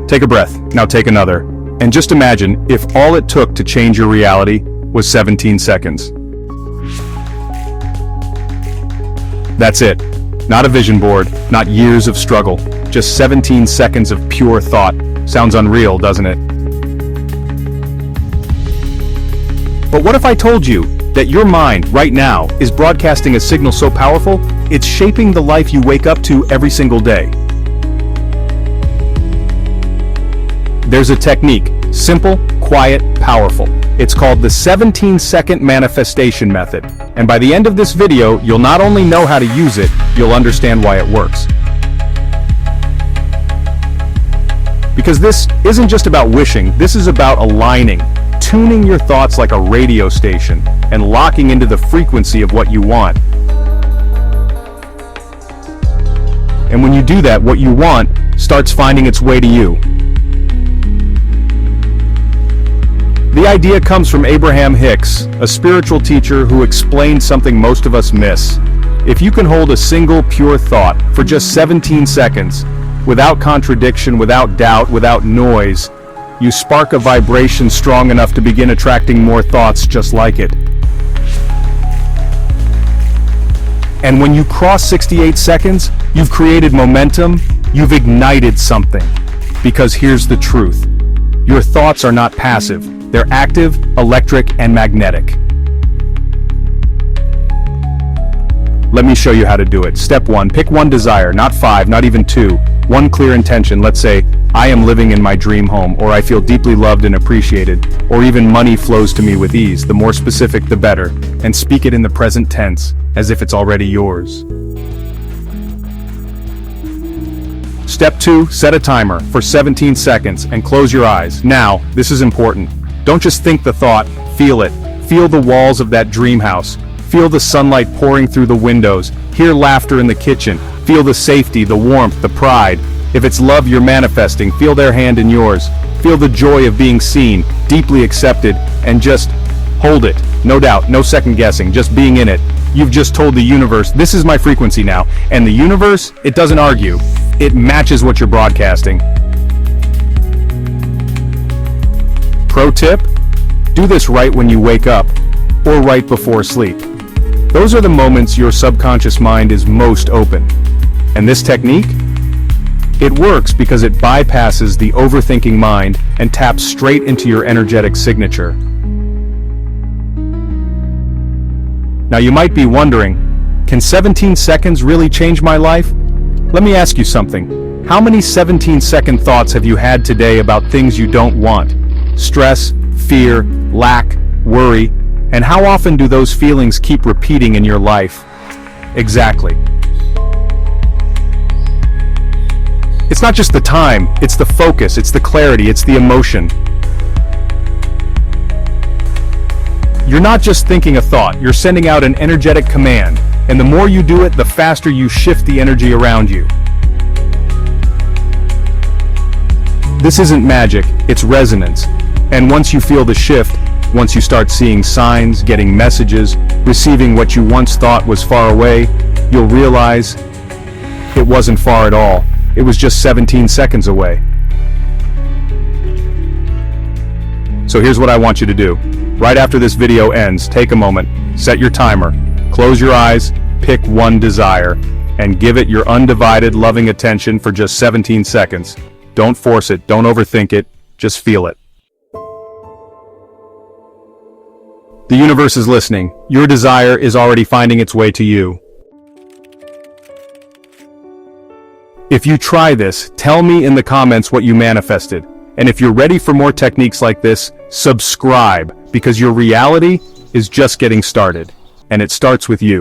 Take a breath, now take another. And just imagine if all it took to change your reality was 17 seconds. That's it. Not a vision board, not years of struggle, just 17 seconds of pure thought. Sounds unreal, doesn't it? But what if I told you that your mind, right now, is broadcasting a signal so powerful, it's shaping the life you wake up to every single day? There's a technique, simple, quiet, powerful. It's called the 17-second manifestation method. And by the end of this video, you'll not only know how to use it, you'll understand why it works. Because this isn't just about wishing, this is about aligning, tuning your thoughts like a radio station, and locking into the frequency of what you want. And when you do that, what you want starts finding its way to you. The idea comes from Abraham Hicks, a spiritual teacher who explained something most of us miss. If you can hold a single pure thought for just 17 seconds, without contradiction, without doubt, without noise, you spark a vibration strong enough to begin attracting more thoughts just like it. And when you cross 68 seconds, you've created momentum, you've ignited something. Because here's the truth. Your thoughts are not passive. They're active, electric, and magnetic. Let me show you how to do it. Step 1, pick one desire, not 5, not even 2. One clear intention, let's say, I am living in my dream home, or I feel deeply loved and appreciated, or even money flows to me with ease. The more specific, the better. And speak it in the present tense, as if it's already yours. Step 2, set a timer for 17 seconds and close your eyes. Now, this is important. Don't just think the thought, feel it. Feel the walls of that dream house. Feel the sunlight pouring through the windows. Hear laughter in the kitchen. Feel the safety, the warmth, the pride. If it's love you're manifesting, feel their hand in yours. Feel the joy of being seen, deeply accepted, and just hold it. No doubt, no second guessing, just being in it. You've just told the universe, this is my frequency now. And the universe, it doesn't argue. It matches what you're broadcasting. Pro tip? Do this right when you wake up, or right before sleep. Those are the moments your subconscious mind is most open. And this technique? It works because it bypasses the overthinking mind and taps straight into your energetic signature. Now you might be wondering, can 17 seconds really change my life? Let me ask you something. How many 17-second thoughts have you had today about things you don't want? Stress, fear, lack, worry, and how often do those feelings keep repeating in your life? Exactly. It's not just the time, it's the focus, it's the clarity, it's the emotion. You're not just thinking a thought, you're sending out an energetic command, and the more you do it, the faster you shift the energy around you. This isn't magic, it's resonance. And once you feel the shift, once you start seeing signs, getting messages, receiving what you once thought was far away, you'll realize it wasn't far at all. It was just 17 seconds away. So here's what I want you to do. Right after this video ends, take a moment, set your timer, close your eyes, pick one desire, and give it your undivided, loving attention for just 17 seconds. Don't force it, don't overthink it, just feel it. The universe is listening. Your desire is already finding its way to you. If you try this, tell me in the comments what you manifested. And if you're ready for more techniques like this, subscribe, because your reality is just getting started. And it starts with you.